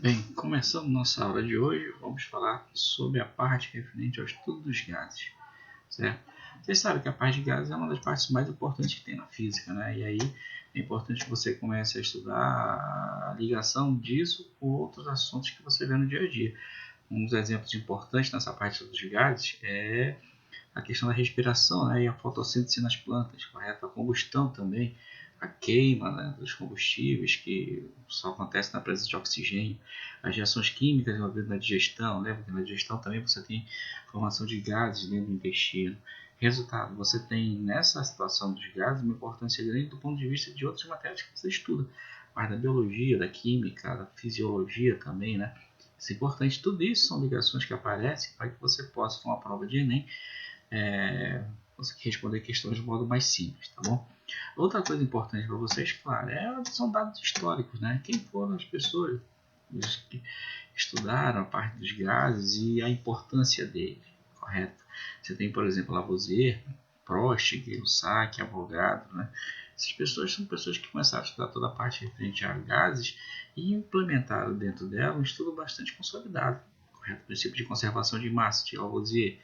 Bem, começando nossa aula de hoje, vamos falar sobre a parte referente ao estudo dos gases, certo? Vocês sabem que a parte de gases é uma das partes mais importantes que tem na física, né? E aí é importante que você comece a estudar a ligação disso com outros assuntos que você vê no dia a dia. Um dos exemplos importantes nessa parte dos gases é a questão da respiração, né, e a fotossíntese nas plantas, correto? A combustão também, a queima, né, dos combustíveis, que só acontece na presença de oxigênio, as reações químicas envolvidas na digestão, né, porque na digestão também você tem formação de gases dentro do intestino. Resultado, você tem nessa situação dos gases uma importância grande do ponto de vista de outras matérias que você estuda, mas da biologia, da química, da fisiologia também, né? Isso é importante. Tudo isso são ligações que aparecem para que você possa, numa prova de Enem, conseguir responder questões de modo mais simples, tá bom? Outra coisa importante para vocês, claro, são dados históricos, né? Quem foram as pessoas que estudaram a parte dos gases e a importância deles, correto? Você tem, por exemplo, Lavoisier, Prost, Gay-Lussac, Avogadro, né? Essas pessoas são pessoas que começaram a estudar toda a parte referente a gases e implementaram dentro dela um estudo bastante consolidado, correto? O princípio de conservação de massa de Lavoisier,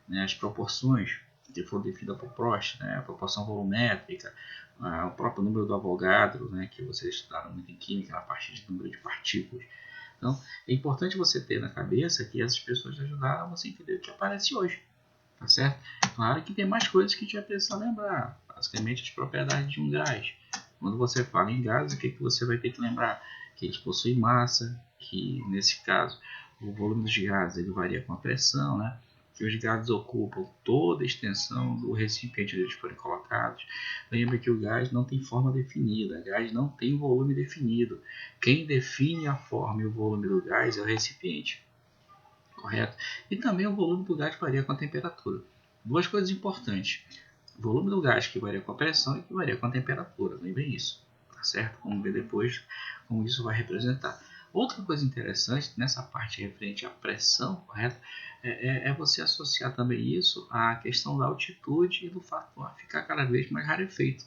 né, as proporções que foram definidas por Prost, né, a proporção volumétrica, o próprio número do Avogadro, né, que vocês estudaram muito em química, na parte de número de partículas. Então, é importante você ter na cabeça que essas pessoas ajudaram a você entender o que aparece hoje, tá certo? Claro que tem mais coisas que a gente vai precisar lembrar, basicamente as propriedades de um gás. Quando você fala em gás, o que você vai ter que lembrar? Que eles possuem massa, que nesse caso o volume dos gases ele varia com a pressão, né? Que os gases ocupam toda a extensão do recipiente onde eles forem colocados. Lembra que o gás não tem forma definida, o gás não tem volume definido. Quem define a forma e o volume do gás é o recipiente, correto? E também o volume do gás varia com a temperatura. Duas coisas importantes: o volume do gás que varia com a pressão e que varia com a temperatura. Lembrem isso, tá certo? Vamos ver depois como isso vai representar. Outra coisa interessante nessa parte referente à pressão, correto? É você associar também isso à questão da altitude e do fato do ar ficar cada vez mais rarefeito.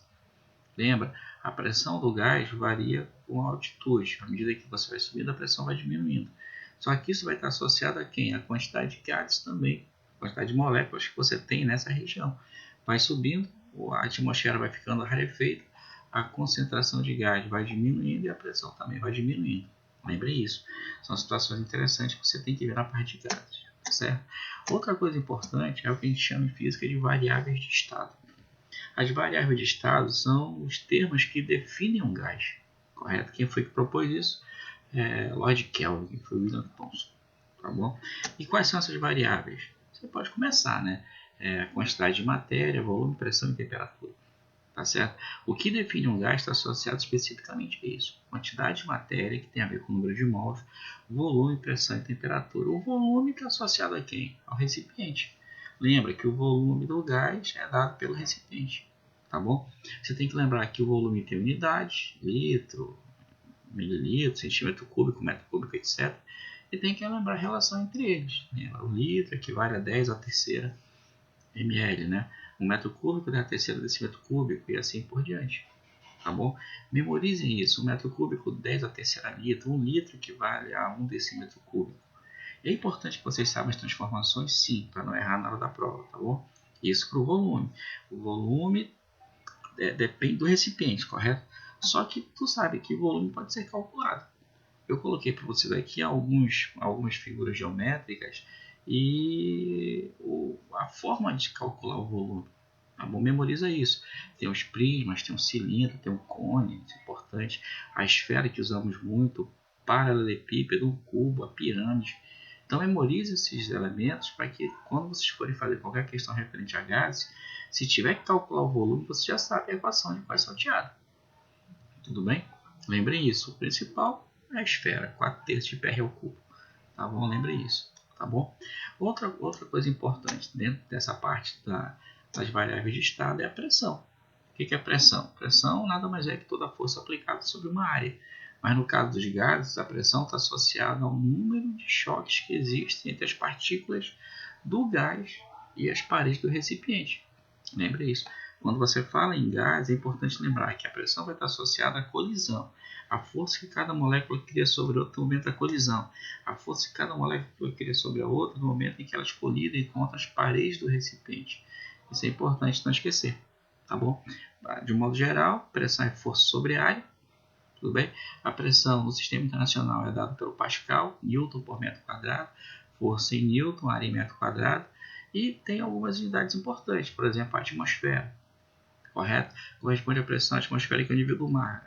Lembra? A pressão do gás varia com a altitude. À medida que você vai subindo, a pressão vai diminuindo. Só que isso vai estar associado a quem? A quantidade de gases também, a quantidade de moléculas que você tem nessa região. Vai subindo, a atmosfera vai ficando rarefeita, a concentração de gás vai diminuindo e a pressão também vai diminuindo. Lembre isso. São situações interessantes que você tem que ver na parte de gases, certo? Outra coisa importante é o que a gente chama em física de variáveis de estado. As variáveis de estado são os termos que definem um gás, correto? Quem foi que propôs isso? Lord Kelvin, foi William Thomson, tá bom? E quais são essas variáveis? Você pode começar, né? A quantidade de matéria, volume, pressão e temperatura, tá certo? O que define um gás está associado especificamente a isso: quantidade de matéria, que tem a ver com o número de mols, volume, pressão e temperatura. O volume está associado a quem? Ao recipiente. Lembra que o volume do gás é dado pelo recipiente, tá bom? Você tem que lembrar que o volume tem unidades, litro, mililitro, centímetro cúbico, metro cúbico, etc. E tem que lembrar a relação entre eles, né? O litro equivale a 10 à terceira ml, né? Um metro cúbico da terceira decímetro cúbico e assim por diante, tá bom? Memorizem isso: um metro cúbico 10 à terceira litro, um litro equivale a 1 decímetro cúbico. É importante que vocês saibam as transformações, sim, para não errar na hora da prova, tá bom? Isso para o volume. O volume depende do recipiente, correto? Só que tu sabe que o volume pode ser calculado. Eu coloquei para vocês aqui algumas figuras geométricas e a forma de calcular o volume. Tá bom? Memoriza isso. Tem os prismas, tem um cilindro, tem um cone, isso é importante. A esfera que usamos muito, paralelepípedo, um cubo, a pirâmide. Então memorize esses elementos para que quando vocês forem fazer qualquer questão referente a gases, se tiver que calcular o volume, você já sabe a equação de qual é salteado. Tudo bem? Lembrem isso. O principal é a esfera, 4/3 de PR ao cubo. Tá bom? Lembrem isso. Tá bom? Outra coisa importante dentro dessa parte das variáveis de estado é a pressão. O que é pressão? Pressão nada mais é que toda a força aplicada sobre uma área. Mas no caso dos gases, a pressão está associada ao número de choques que existem entre as partículas do gás e as paredes do recipiente. Lembre isso. Quando você fala em gás, é importante lembrar que a pressão vai estar associada à colisão. A força que cada molécula cria sobre outra no momento da colisão. A força que cada molécula cria sobre a outra no momento em que elas colidem contra as paredes do recipiente. Isso é importante não esquecer, tá bom? De um modo geral, pressão é força sobre área, tudo bem? A pressão no sistema internacional é dada pelo Pascal, Newton por metro quadrado, força em Newton, área em metro quadrado, e tem algumas unidades importantes, por exemplo, a atmosfera, correto? Corresponde à pressão atmosférica ao nível do mar.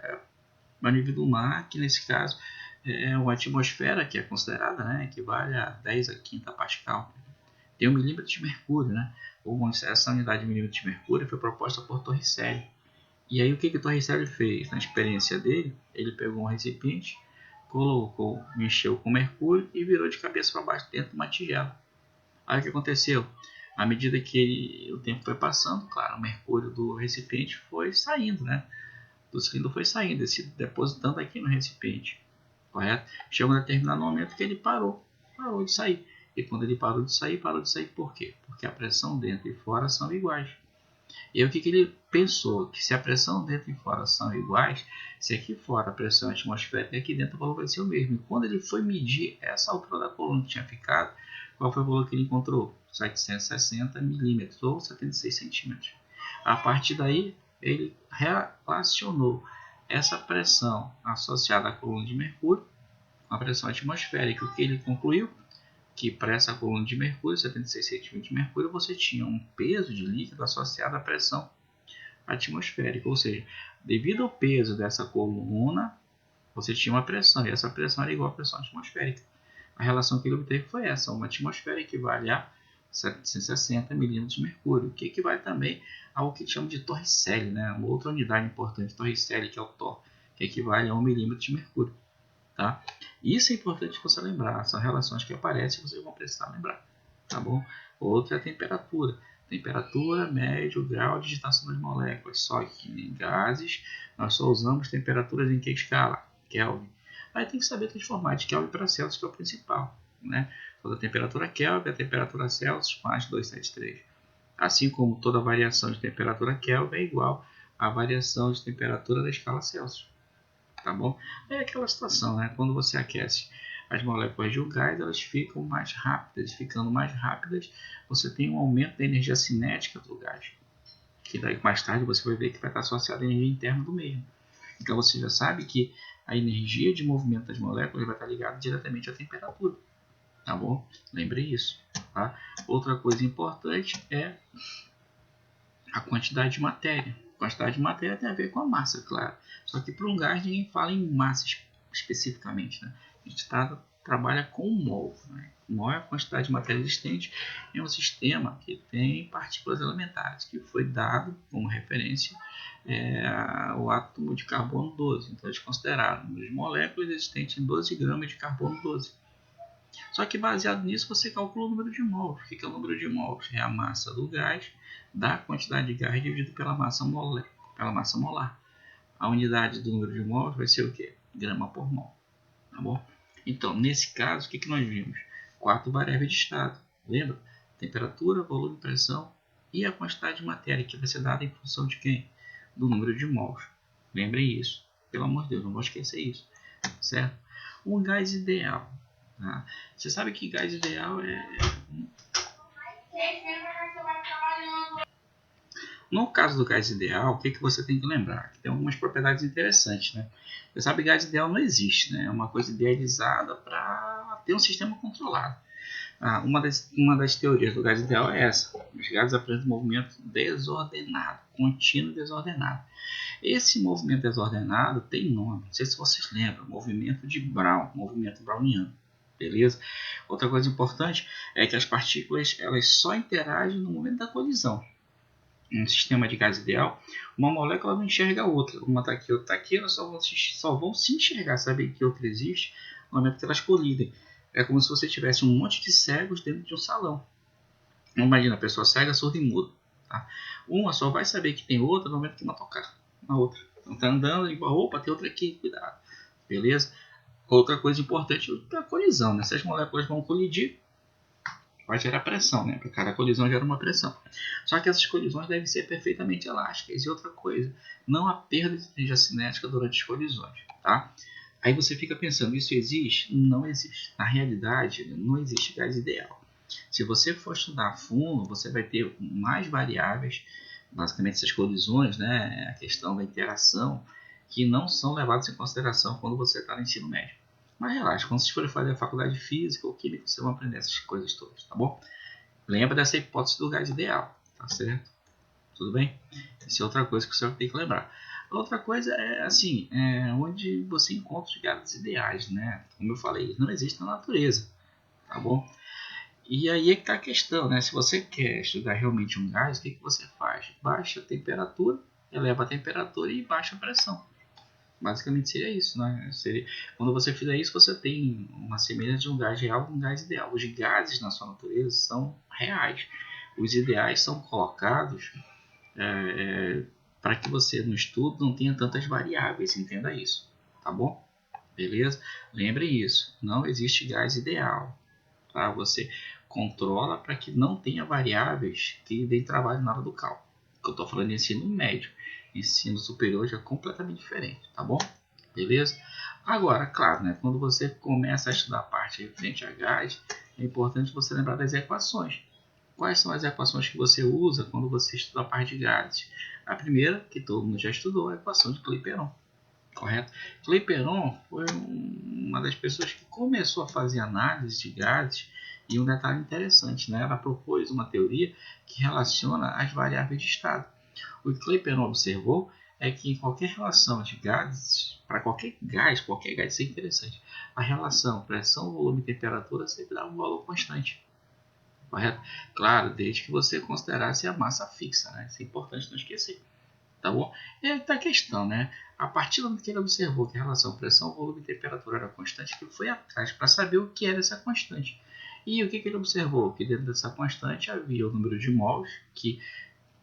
O nível do mar, que nesse caso é uma atmosfera que é considerada, né, equivale a 10 a quinta Pascal. Tem 1 milímetro de mercúrio, né? Essa unidade de milímetro de mercúrio foi proposta por Torricelli. E aí o que Torricelli fez? Na experiência dele, ele pegou um recipiente, colocou, encheu com mercúrio e virou de cabeça para baixo dentro de uma tigela. Aí o que aconteceu? À medida que o tempo foi passando, claro, o mercúrio do recipiente foi saindo, né? Do cilindro foi saindo, se depositando aqui no recipiente, correto? Chegou um determinado momento que ele parou de sair. E quando ele parou de sair por quê? Porque a pressão dentro e fora são iguais. E aí o que ele pensou? Que se a pressão dentro e fora são iguais, se aqui fora a pressão atmosférica, aqui dentro o valor vai ser o mesmo. E quando ele foi medir essa altura da coluna que tinha ficado, qual foi o valor que ele encontrou? 760 milímetros ou 76 centímetros. A partir daí, ele relacionou essa pressão associada à coluna de mercúrio com a pressão atmosférica. O que ele concluiu? Que para essa coluna de mercúrio, 76 centímetros de mercúrio, você tinha um peso de líquido associado à pressão atmosférica. Ou seja, devido ao peso dessa coluna, você tinha uma pressão, e essa pressão era igual à pressão atmosférica. A relação que ele obteve foi essa: uma atmosfera equivale a 760 milímetros de mercúrio, que equivale também ao que chamamos de Torricelli, né? Uma outra unidade importante, Torricelli, que é o Tor, que equivale a 1 milímetro de mercúrio. Tá? Isso é importante você lembrar, são relações que aparecem e vocês vão precisar lembrar, tá bom? Outra é a temperatura. Temperatura, médio, grau de agitação das moléculas. Só que em gases nós só usamos temperaturas em que escala? Kelvin. Aí tem que saber transformar de Kelvin para Celsius, que é o principal, né? Toda temperatura Kelvin é a temperatura Celsius mais 273. Assim como toda variação de temperatura Kelvin é igual à variação de temperatura da escala Celsius. Tá bom? É aquela situação, né? Quando você aquece as moléculas de um gás, elas ficam mais rápidas. Ficando mais rápidas, você tem um aumento da energia cinética do gás, que daí mais tarde você vai ver que vai estar associado à energia interna do mesmo. Então você já sabe que a energia de movimento das moléculas vai estar ligada diretamente à temperatura. Tá bom? Lembre isso. Tá? Outra coisa importante é a quantidade de matéria. A quantidade de matéria tem a ver com a massa, claro. Só que para um gás ninguém fala em massa especificamente. Né? A gente trabalha com mol. Né? Mol é a quantidade de matéria existente em um sistema que tem partículas elementares, que foi dado como referência o átomo de carbono 12. Então eles consideraram as moléculas existentes em 12 gramas de carbono 12. Só que baseado nisso você calcula o número de mols. O que é o número de mols? É a massa do gás da quantidade de gás dividido pela massa molar. A unidade do número de mols vai ser o quê? Grama por mol. Tá bom? Então, nesse caso, o que nós vimos? 4 variáveis de estado. Lembra? Temperatura, volume, pressão e a quantidade de matéria, que vai ser dada em função de quem? Do número de mols. Lembrem isso. Pelo amor de Deus, não vou esquecer isso. Certo? Um gás ideal. Tá? Você sabe que gás ideal No caso do gás ideal, o que você tem que lembrar? Que tem algumas propriedades interessantes, né? Você sabe que gás ideal não existe, né? É uma coisa idealizada para ter um sistema controlado. Uma das teorias do gás ideal é essa. Os gases apresentam um movimento desordenado, contínuo e desordenado. Esse movimento desordenado tem nome, não sei se vocês lembram, movimento de Brown, movimento browniano. Beleza? Outra coisa importante é que as partículas elas só interagem no momento da colisão. Em um sistema de gás ideal, uma molécula não enxerga a outra. Uma está aqui, outra está aqui, elas só vão se enxergar, saber que outra existe no momento que elas colidem. É como se você tivesse um monte de cegos dentro de um salão. Imagina, a pessoa cega, surda e muda. Tá? Uma só vai saber que tem outra no momento que uma tocar na outra. Então está andando e opa, tem outra aqui, cuidado. Beleza? Outra coisa importante é a colisão. Né? Se as moléculas vão colidir, vai gerar pressão, né? Para cada colisão gera uma pressão. Só que essas colisões devem ser perfeitamente elásticas. E outra coisa, não há perda de energia cinética durante as colisões, tá? Aí você fica pensando, isso existe? Não existe. Na realidade, não existe gás ideal. Se você for estudar a fundo, você vai ter mais variáveis, basicamente essas colisões, né? A questão da interação, que não são levadas em consideração quando você está no ensino médio. Mas relaxa, quando vocês forem fazer a faculdade de Física ou Química, vocês vão aprender essas coisas todas, tá bom? Lembra dessa hipótese do gás ideal, tá certo? Tudo bem? Essa é outra coisa que você vai ter que lembrar. Outra coisa é assim, onde você encontra os gases ideais, né? Como eu falei, eles não existem na natureza, tá bom? E aí é que está a questão, né? Se você quer estudar realmente um gás, o que você faz? Baixa a temperatura, eleva a temperatura e baixa a pressão. Basicamente seria isso, né? Quando você fizer isso, você tem uma semelhança de um gás real com um gás ideal. Os gases na sua natureza são reais. Os ideais são colocados para que você no estudo não tenha tantas variáveis, entenda isso, tá bom? Beleza? Lembre isso, não existe gás ideal, tá? Você controla para que não tenha variáveis que deem trabalho na hora do cálculo. Eu estou falando de ensino médio, ensino superior já é completamente diferente, tá bom? Beleza? Agora, claro, né, quando você começa a estudar a parte referente a gás, é importante você lembrar das equações. Quais são as equações que você usa quando você estuda a parte de gases? A primeira, que todo mundo já estudou, é a equação de Clapeyron, correto? Clapeyron foi uma das pessoas que começou a fazer análise de gases, e um detalhe interessante, né? Ela propôs uma teoria que relaciona as variáveis de estado. O que Clapeyron observou é que em qualquer relação de gases, para qualquer gás, isso é interessante, a relação pressão, volume e temperatura sempre dá um valor constante. Correto? Claro, desde que você considerasse a massa fixa, né? Isso é importante não esquecer, tá bom? E aí está a questão, né? A partir do momento que ele observou que a relação pressão, volume e temperatura era constante, ele foi atrás para saber o que era essa constante. E o que ele observou? Que dentro dessa constante havia o número de mols, que,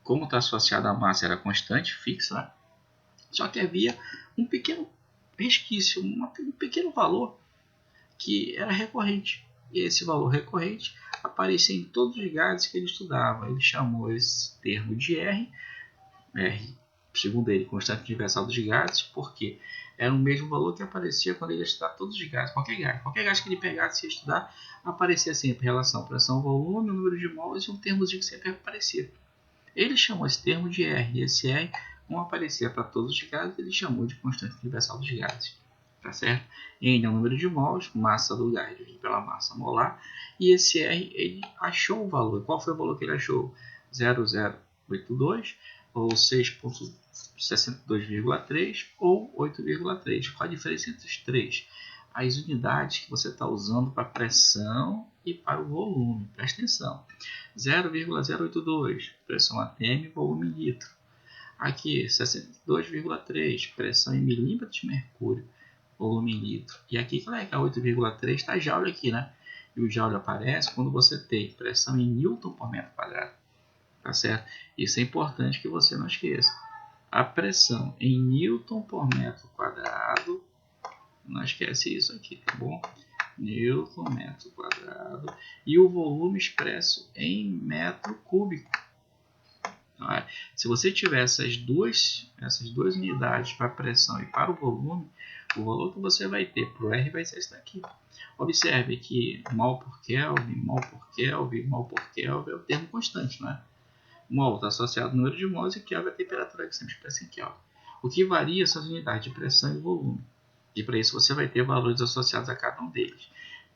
como está associado à massa, era constante, fixa, né? Só que havia um pequeno resquício, um pequeno valor que era recorrente. E esse valor recorrente aparecia em todos os gases que ele estudava. Ele chamou esse termo de R, segundo ele, constante universal dos gases, porque era o mesmo valor que aparecia quando ele ia estudar todos os gases, qualquer gás que ele pegasse e ia estudar, aparecia sempre relação pressão-volume, número de mols e um termozinho que sempre aparecia. Ele chamou esse termo de R, e esse R, como aparecia para todos os gases, ele chamou de constante universal dos gases. Tá certo? N é o número de mols, massa do gás dividido pela massa molar, e esse R ele achou o valor. Qual foi o valor que ele achou? 0,082 ou 6,62,3 ou 8,3. Qual a diferença entre os três? As unidades que você está usando para pressão e para o volume. Presta atenção. 0,082, pressão atm, volume em litro. Aqui, 62,3, pressão em milímetros de mercúrio, volume em litro. E aqui, que é 8,3, está joule aqui, né? E o joule aparece quando você tem pressão em newton por metro quadrado. Tá certo? Isso é importante que você não esqueça. A pressão em newton por metro quadrado, não esquece isso aqui, tá bom? Newton metro quadrado e o volume expresso em metro cúbico. Tá? Se você tiver essas duas unidades para a pressão e para o valor que você vai ter para o R vai ser esse daqui. Observe que mol por Kelvin, mol por Kelvin, mol por Kelvin é o termo constante, não é? Mol está associado ao número de mols e Kelvin é a temperatura que sempre expressa em Kelvin. O que varia são as unidades de pressão e volume. E para isso você vai ter valores associados a cada um deles.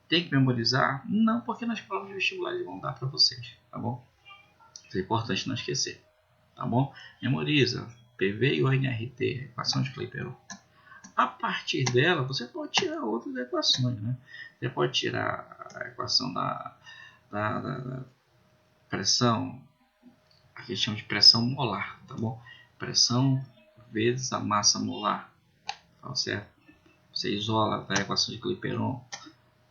Tem que memorizar? Não, porque nas provas de vestibular eles vão dar para vocês, tá bom? Isso é importante não esquecer, tá bom? Memoriza PV e ONRT, equação de Clapeyron. A partir dela, você pode tirar outras equações, né? Você pode tirar a equação da pressão, a que chama de pressão molar, tá bom? Pressão vezes a massa molar, tá certo? Você isola da equação de Clapeyron,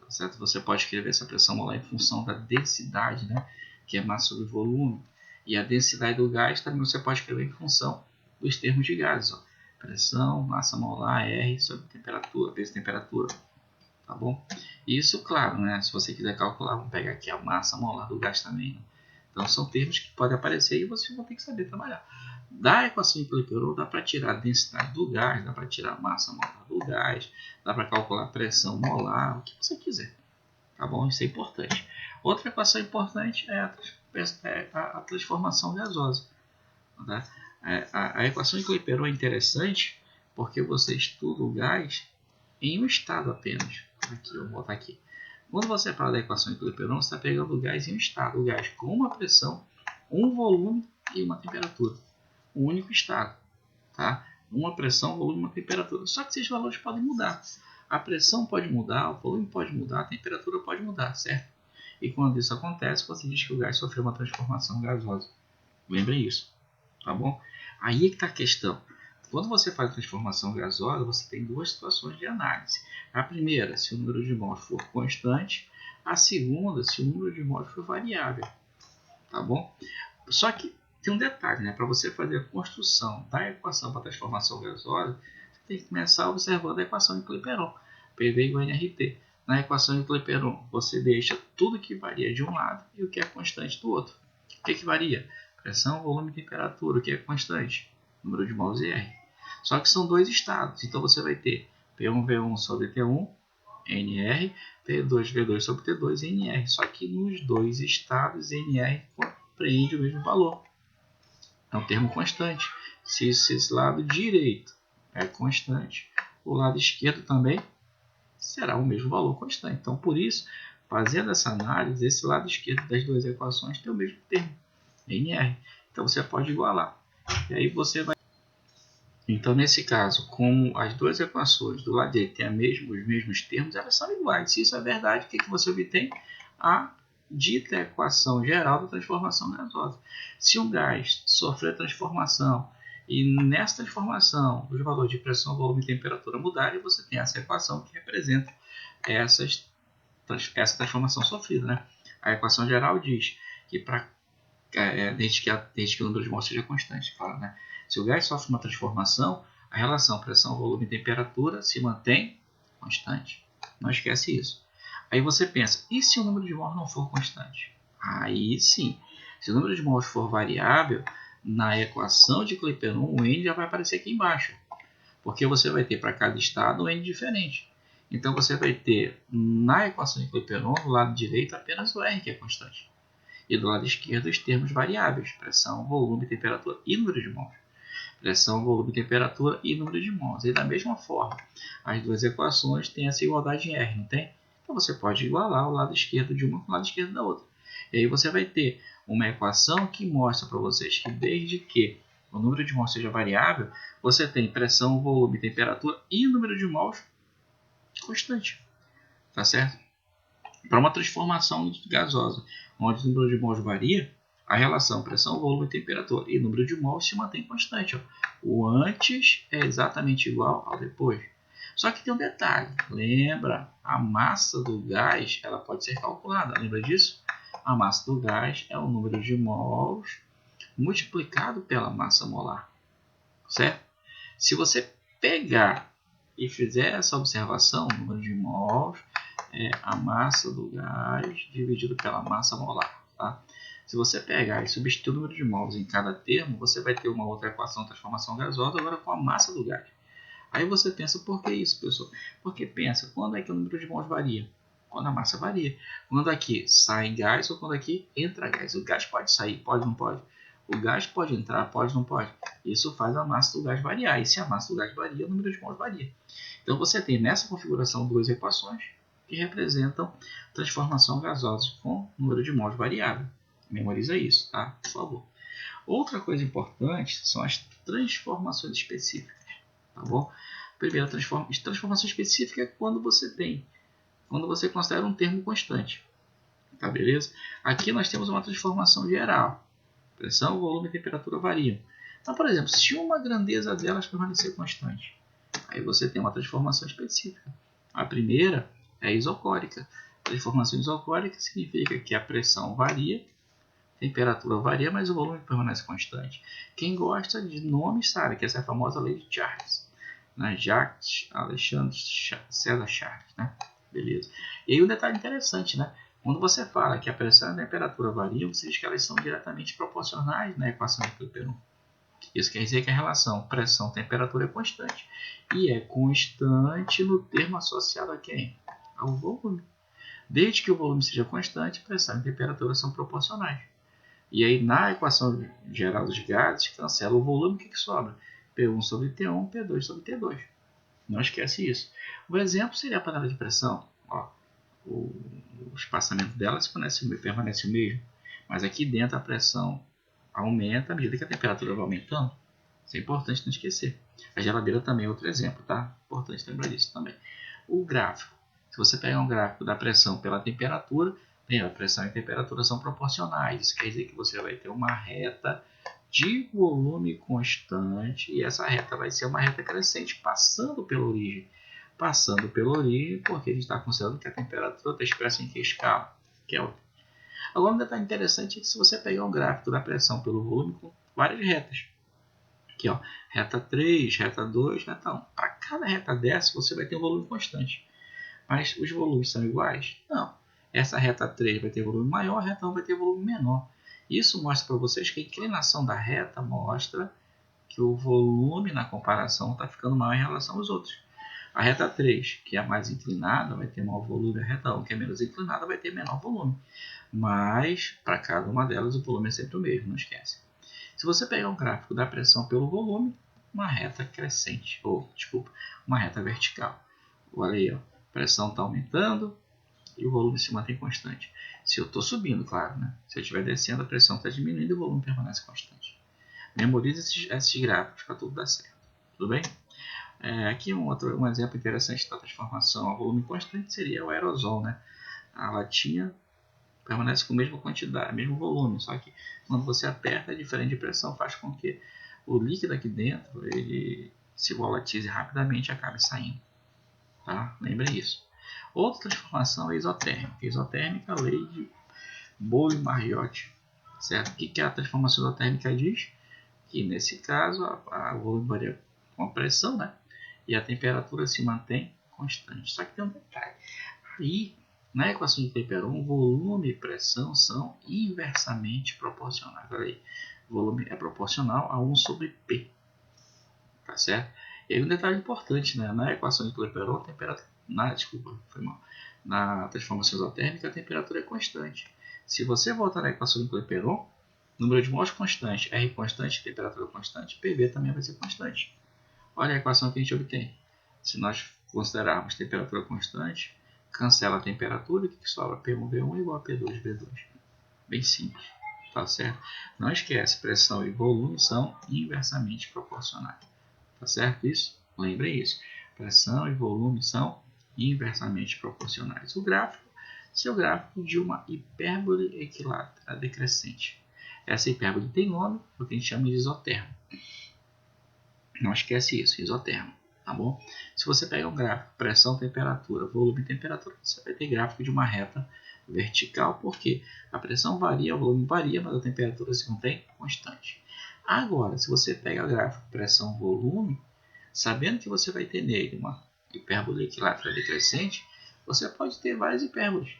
tá certo? Você pode escrever essa pressão molar em função da densidade, né? Que é massa sobre volume. E a densidade do gás também você pode escrever em função dos termos de gases, ó. Pressão, massa molar, R sobre temperatura, vezes temperatura, tá bom? Isso, claro, né? Se você quiser calcular, vamos pegar aqui a massa molar do gás também. Né? Então são termos que podem aparecer e você vai ter que saber trabalhar. Da equação de Euler-Perot dá para tirar a densidade do gás, dá para tirar a massa molar do gás, dá para calcular a pressão molar, o que você quiser. Tá bom? Isso é importante. Outra equação importante é a transformação gasosa. Tá? A equação de Euler-Perot é interessante porque você estuda o gás em um estado apenas. Aqui, eu vou botar aqui. Quando você fala da equação de Euler-Perot, você está pegando o gás em um estado. O gás com uma pressão, um volume e uma temperatura. Um único estado. Tá? Uma pressão, volume e uma temperatura. Só que esses valores podem mudar. A pressão pode mudar, o volume pode mudar, a temperatura pode mudar, certo? E quando isso acontece, você diz que o gás sofreu uma transformação gasosa. Lembre isso, tá bom? Aí é que está a questão. Quando você faz a transformação gasosa, você tem duas situações de análise. A primeira, se o número de mols for constante. A segunda, se o número de mols for variável. Tá bom? Só que tem um detalhe, né? Para você fazer a construção da equação para a transformação gasosa, você tem que começar observando a equação de Euler-Perot. PV igual a nRT. Na equação de Euler-Perot, você deixa tudo que varia de um lado e o que é constante do outro. O que varia? Pressão, volume e temperatura. O que é constante? Número de mols e R. Só que são dois estados. Então você vai ter P1V1 sobre T1, NR, P2V2 sobre T2 e NR. Só que nos dois estados, NR compreende o mesmo valor. É um termo constante. Se esse lado direito é constante, o lado esquerdo também será o mesmo valor constante. Então, por isso, fazendo essa análise, esse lado esquerdo das duas equações tem o mesmo termo, NR. Então, você pode igualar. E aí você vai... Então, nesse caso, como as duas equações do lado direito têm os mesmos termos, elas são iguais. Se isso é verdade, o que você obtém? A dita equação geral da transformação gasosa. Se um gás sofrer transformação e nessa transformação os valores de pressão, volume e temperatura mudarem, você tem essa equação que representa essa transformação sofrida. Né? A equação geral diz que desde que o número de mols seja constante. Claro, né? Se o gás sofre uma transformação, a relação pressão, volume e temperatura se mantém constante. Não esquece isso. Aí você pensa, e se o número de mols não for constante? Aí sim, se o número de mols for variável, na equação de Euler-Perot, o N já vai aparecer aqui embaixo. Porque você vai ter para cada estado um N diferente. Então você vai ter na equação de Euler-Perot, no lado direito, apenas o R que é constante. E do lado esquerdo os termos variáveis, pressão, volume, temperatura e número de mols. Pressão, volume, temperatura e número de mols. E da mesma forma, as duas equações têm essa igualdade em R, não tem? Então você pode igualar o lado esquerdo de uma com o lado esquerdo da outra. E aí você vai ter uma equação que mostra para vocês que desde que o número de mols seja variável, você tem pressão, volume, temperatura e número de mols constante. Tá certo? Para uma transformação gasosa, onde o número de mols varia, a relação pressão, volume, temperatura e número de mols se mantém constante. Ó. O antes é exatamente igual ao depois. Só que tem um detalhe, lembra, a massa do gás ela pode ser calculada, lembra disso? A massa do gás é o número de mols multiplicado pela massa molar, certo? Se você pegar e fizer essa observação, o número de mols é a massa do gás dividido pela massa molar. Tá? Se você pegar e substituir o número de mols em cada termo, você vai ter uma outra equação de transformação gasosa agora com a massa do gás. Aí você pensa, por que isso, pessoal? Porque pensa, quando é que o número de mols varia? Quando a massa varia. Quando aqui sai gás ou quando aqui entra gás. O gás pode sair, pode ou não pode? O gás pode entrar, pode ou não pode? Isso faz a massa do gás variar. E se a massa do gás varia, o número de mols varia. Então você tem nessa configuração duas equações que representam transformação gasosa com número de mols variável. Memoriza isso, tá? Por favor. Outra coisa importante são as transformações específicas, tá bom? Primeira transformação específica é quando você considera um termo constante, tá beleza? Aqui nós temos uma transformação geral. Pressão, volume e temperatura variam. Então, por exemplo, se uma grandeza delas permanecer constante, aí você tem uma transformação específica. A primeira é isocórica. A transformação isocórica significa que a pressão varia, a temperatura varia, mas o volume permanece constante. Quem gosta de nomes sabe que essa é a famosa lei de Charles. Né? Jacques Alexandre César Charles. Né? Beleza. E aí um detalhe interessante, né? Quando você fala que a pressão e a temperatura variam, você diz que elas são diretamente proporcionais na equação de Clapeyron. Isso quer dizer que a relação pressão-temperatura é constante. E é constante no termo associado a quem? Ao volume. Desde que o volume seja constante, pressão e temperatura são proporcionais. E aí, na equação geral dos gases, cancela o volume, o que sobra? P1 sobre T1, P2 sobre T2. Não esquece isso. O exemplo seria a panela de pressão. Ó, o espaçamento dela permanece o mesmo. Mas aqui dentro a pressão aumenta à medida que a temperatura vai aumentando. Isso é importante não esquecer. A geladeira também é outro exemplo, tá? Importante lembrar disso também. O gráfico. Se você pegar um gráfico da pressão pela temperatura, a pressão e a temperatura são proporcionais. Isso quer dizer que você vai ter uma reta de volume constante e essa reta vai ser uma reta crescente, passando pela origem. Passando pela origem, porque a gente está considerando que a temperatura está expressa em que escala? Kelvin. Agora, um detalhe interessante é que se você pegar um gráfico da pressão pelo volume com várias retas, aqui ó, reta 3, reta 2, reta 1. Para cada reta dessa, você vai ter um volume constante. Mas os volumes são iguais? Não. Essa reta 3 vai ter volume maior, a reta 1 vai ter volume menor. Isso mostra para vocês que a inclinação da reta mostra que o volume na comparação está ficando maior em relação aos outros. A reta 3, que é a mais inclinada, vai ter maior volume, a reta 1, que é menos inclinada, vai ter menor volume. Mas, para cada uma delas, o volume é sempre o mesmo, não esquece. Se você pegar um gráfico da pressão pelo volume, uma reta crescente, uma reta vertical. Olha aí, ó, a pressão está aumentando e o volume se mantém constante. Se eu estou subindo, claro, né? Se eu estiver descendo, a pressão está diminuindo e o volume permanece constante. Memorize esses gráficos para tudo dar certo. Tudo bem? Aqui um exemplo interessante da transformação a volume constante seria o aerosol, né? A latinha permanece com a mesma quantidade, mesmo volume, só que quando você aperta, a diferença de pressão faz com que o líquido aqui dentro ele se volatize rapidamente e acabe saindo. Tá? Lembre isso. Outra transformação é isotérmica. Isotérmica, a lei de Boole-Mariotti. Certo? O que a transformação isotérmica diz? Que nesse caso o volume varia com a pressão, né? E a temperatura se mantém constante. Só que tem um detalhe. Aí, na equação de Clapeyron, volume e pressão são inversamente proporcionais. Olha aí, volume é proporcional a 1 sobre P. Tá certo? E aí um detalhe importante, né? Na equação de Clapeyron, na transformação isotérmica, a temperatura é constante. Se você voltar na equação de Clapeyron, número de mols constante, R constante, temperatura constante, PV também vai ser constante. Olha a equação que a gente obtém. Se nós considerarmos temperatura constante, cancela a temperatura, o que sobra? P1V1 igual a P2V2. Bem simples, tá certo? Não esquece, pressão e volume são inversamente proporcionais. Tá certo isso? Lembrem isso. Pressão e volume são inversamente proporcionais. O gráfico é o gráfico de uma hipérbole equilátera decrescente. Essa hipérbole tem nome, é o que a gente chama de isotermo. Não esquece isso, isotermo, tá bom? Se você pegar um gráfico, pressão, temperatura, volume e temperatura, você vai ter gráfico de uma reta vertical, porque a pressão varia, o volume varia, mas a temperatura se mantém constante. Agora, se você pega o gráfico pressão, volume, sabendo que você vai ter nele uma hipérbole equilátera decrescente, você pode ter várias hipérboles,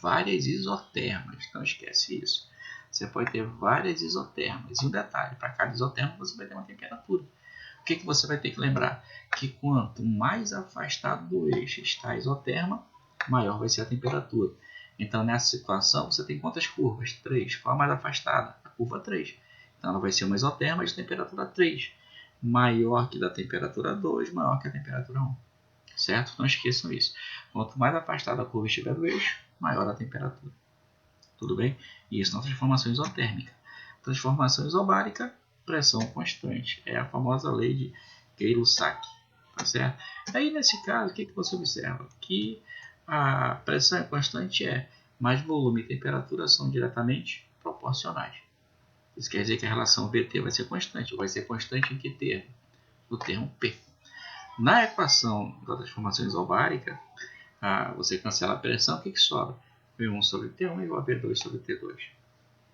várias isotermas, não esquece isso. Você pode ter várias isotermas. E um detalhe, para cada isoterma você vai ter uma temperatura. O que você vai ter que lembrar? Que quanto mais afastado do eixo está a isoterma, maior vai ser a temperatura. Então, nessa situação, você tem quantas curvas? 3. Qual a mais afastada? A curva 3. Então, ela vai ser uma isoterma de temperatura 3. Maior que da temperatura 2, maior que a temperatura 1. Certo? Não esqueçam isso. Quanto mais afastada a curva estiver do eixo, maior a temperatura. Tudo bem? Isso na transformação isotérmica. Transformação isobárica, pressão constante. É a famosa lei de Gay-Lussac. Tá certo? Aí, nesse caso, o que você observa? Que a pressão é constante, mas volume e temperatura são diretamente proporcionais. Isso quer dizer que a relação VT vai ser constante. Vai ser constante em que termo? No termo P. Na equação da transformação isobárica, você cancela a pressão, o que sobra? V1 sobre T1 igual a V2 sobre T2.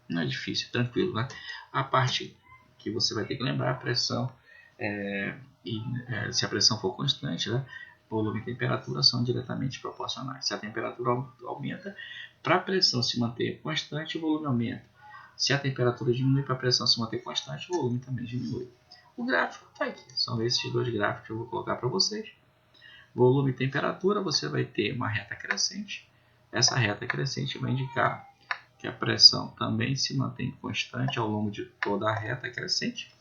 Não é difícil, tranquilo, né? A parte que você vai ter que lembrar a pressão, se a pressão for constante, né? volume e temperatura são diretamente proporcionais. Se a temperatura aumenta, para a pressão se manter constante, o volume aumenta. Se a temperatura diminui, para a pressão se manter constante, o volume também diminui. O gráfico está aqui. São esses dois gráficos que eu vou colocar para vocês. Volume e temperatura, você vai ter uma reta crescente. Essa reta crescente vai indicar que a pressão também se mantém constante ao longo de toda a reta crescente.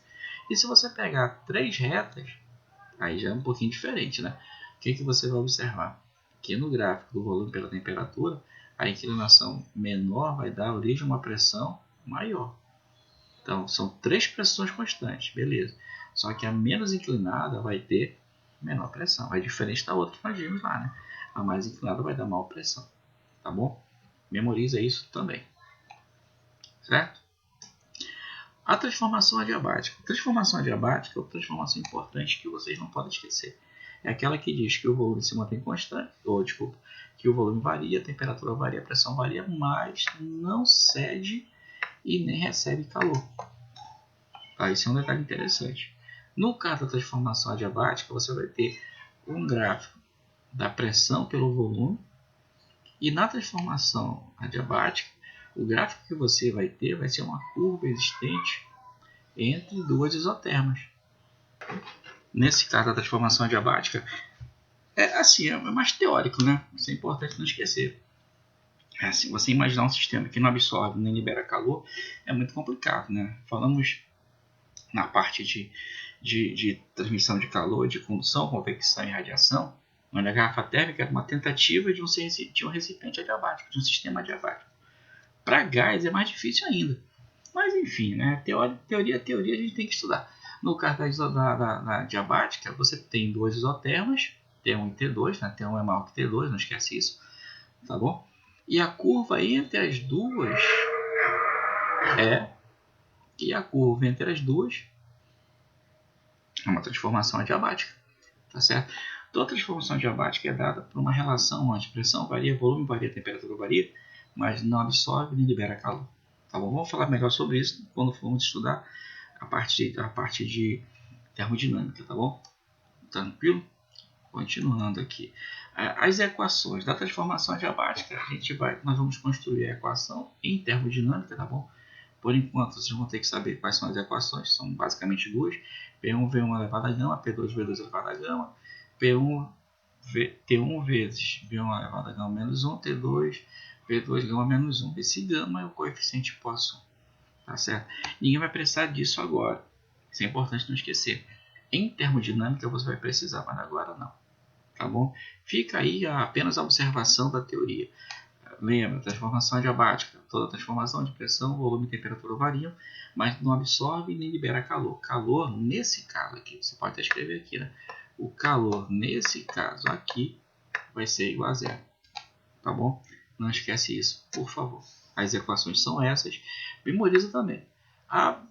E se você pegar três retas, aí já é um pouquinho diferente, né? O que você vai observar? Que no gráfico do volume pela temperatura, a inclinação menor vai dar origem a uma pressão maior. Então, são três pressões constantes, beleza. Só que a menos inclinada vai ter menor pressão. É diferente da outra que nós vimos lá, né? A mais inclinada vai dar maior pressão, tá bom? Memoriza isso também, certo? A transformação adiabática. Transformação adiabática é uma transformação importante que vocês não podem esquecer. É aquela que diz que o volume se mantém constante, ou desculpa, que o volume varia, a temperatura varia, a pressão varia, mas não cede e nem recebe calor. Tá? Esse é um detalhe interessante. No caso da transformação adiabática, você vai ter um gráfico da pressão pelo volume, e na transformação adiabática, o gráfico que você vai ter vai ser uma curva existente entre duas isotermas. Nesse caso da transformação adiabática, é mais teórico, né? Isso é importante não esquecer. Assim, você imaginar um sistema que não absorve nem libera calor é muito complicado, né? Falamos na parte de transmissão de calor, de condução, convecção e radiação, onde a garrafa térmica era uma tentativa de um recipiente adiabático, de um sistema adiabático. Para gás é mais difícil ainda. Mas enfim, né? Teoria a gente tem que estudar. No caso da adiabática, você tem duas isotermas, T1 e T2, né? T1 é maior que T2, não esquece isso, tá bom? E a curva entre as duas é uma transformação adiabática, tá certo? Toda transformação adiabática é dada por uma relação onde pressão varia, volume varia, temperatura varia, mas não absorve nem libera calor. Tá bom? Vamos falar melhor sobre isso quando formos estudar a parte de termodinâmica, tá bom? Tranquilo? Continuando aqui. As equações da transformação adiabática, nós vamos construir a equação em termodinâmica, tá bom? Por enquanto, vocês vão ter que saber quais são as equações, são basicamente duas. P1 V1 elevado a gama, P2 V2 elevado a gama, T1 vezes V1 elevado a gama menos 1, T2 V2 gama menos 1. Esse gama é o coeficiente Poisson, tá certo? Ninguém vai precisar disso agora. Isso é importante não esquecer. Em termodinâmica você vai precisar, mas agora não. Tá bom? Fica aí apenas a observação da teoria. Lembra, transformação adiabática. Toda transformação de pressão, volume e temperatura variam, mas não absorve nem libera calor. Calor, nesse caso aqui, você pode até escrever aqui, né? O calor, nesse caso aqui, vai ser igual a zero. Tá bom? Não esquece isso, por favor. As equações são essas. Memoriza também.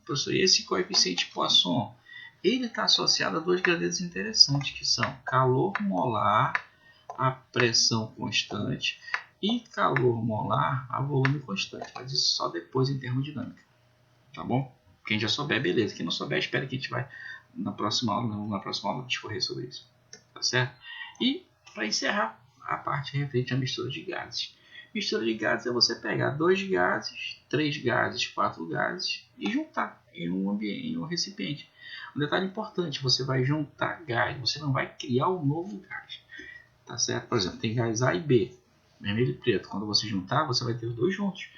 Professor, esse coeficiente Poisson, ele está associado a duas grandezas interessantes, que são calor molar a pressão constante e calor molar a volume constante. Mas isso só depois em termodinâmica. Tá bom? Quem já souber, beleza. Quem não souber, espera que a gente vai na próxima aula discorrer sobre isso. Tá certo? E para encerrar a parte referente à mistura de gases. Mistura de gases é você pegar 2 gases, 3 gases, 4 gases e juntar em um recipiente. Um detalhe importante, você vai juntar gás, você não vai criar um novo gás. Tá certo? Por exemplo, tem gás A e B, vermelho e preto. Quando você juntar, você vai ter os dois juntos.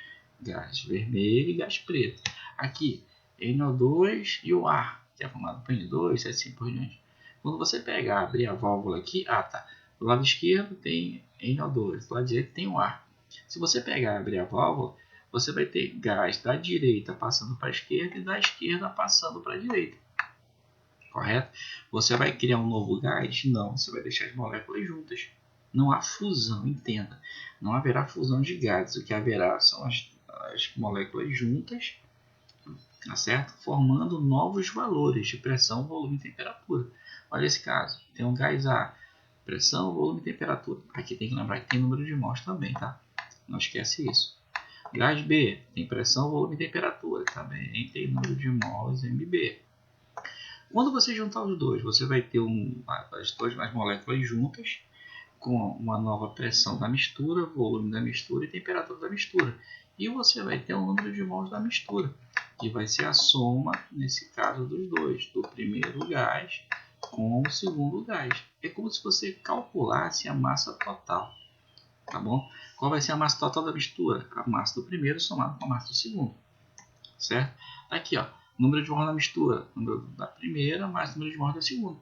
Gás vermelho e gás preto. Aqui, NO2 e o ar, que é formado por N2 e assim por diante. Quando você pegar, abrir a válvula aqui, tá. Do lado esquerdo tem NO2, do lado direito tem o ar. Se você pegar e abrir a válvula, você vai ter gás da direita passando para a esquerda e da esquerda passando para a direita. Correto? Você vai criar um novo gás? Não, você vai deixar as moléculas juntas. Não há fusão, entenda. Não haverá fusão de gases. O que haverá são as moléculas juntas, tá certo? Formando novos valores de pressão, volume e temperatura. Olha esse caso. Tem um gás A, pressão, volume e temperatura. Aqui tem que lembrar que tem número de mols também, tá? Não esquece isso. Gás B tem pressão, volume e temperatura. Também tem número de mols MB. Quando você juntar os dois, você vai ter as duas moléculas juntas, com uma nova pressão da mistura, volume da mistura e temperatura da mistura. E você vai ter o número de mols da mistura, que vai ser a soma, nesse caso, dos dois, do primeiro gás com o segundo gás. É como se você calculasse a massa total, tá bom? Qual vai ser a massa total da mistura? A massa do primeiro somado com a massa do segundo, certo? Tá aqui, ó, número de mols da mistura, número da primeira mais o número de mols da segunda.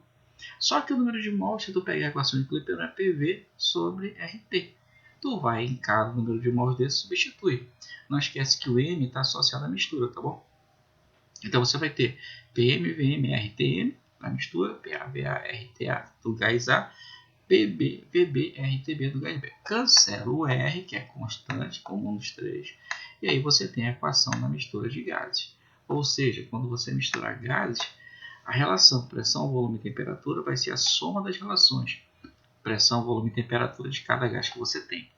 Só que o número de mols, se tu pegar a equação de Clipper, é PV sobre RT. Tu vai em cada número de mols desse substitui. Não esquece que o M está associado à mistura, tá bom? Então você vai ter PM, VM, RTM da mistura, PA, VA, RTA do gás A, PB, VB, RTB do gás B. Cancela o R, que é constante, comum dos três, e aí você tem a equação da mistura de gases. Ou seja, quando você misturar gases, a relação pressão, volume e temperatura vai ser a soma das relações pressão, volume e temperatura de cada gás que você tem.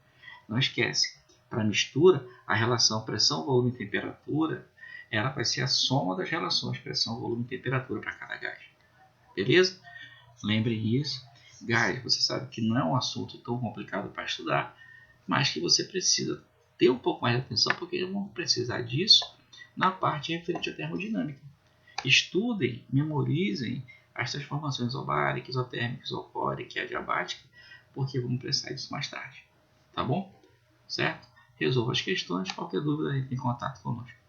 Não esquece, para mistura, a relação pressão, volume e temperatura, ela vai ser a soma das relações pressão, volume e temperatura para cada gás. Beleza? Lembre isso. Gás, você sabe que não é um assunto tão complicado para estudar, mas que você precisa ter um pouco mais de atenção, porque vamos precisar disso na parte referente à termodinâmica. Estudem, memorizem as transformações isobárica, isotérmica, isocórica e adiabática, porque vamos precisar disso mais tarde. Tá bom? Certo? Resolva as questões. Qualquer dúvida, entre em contato conosco.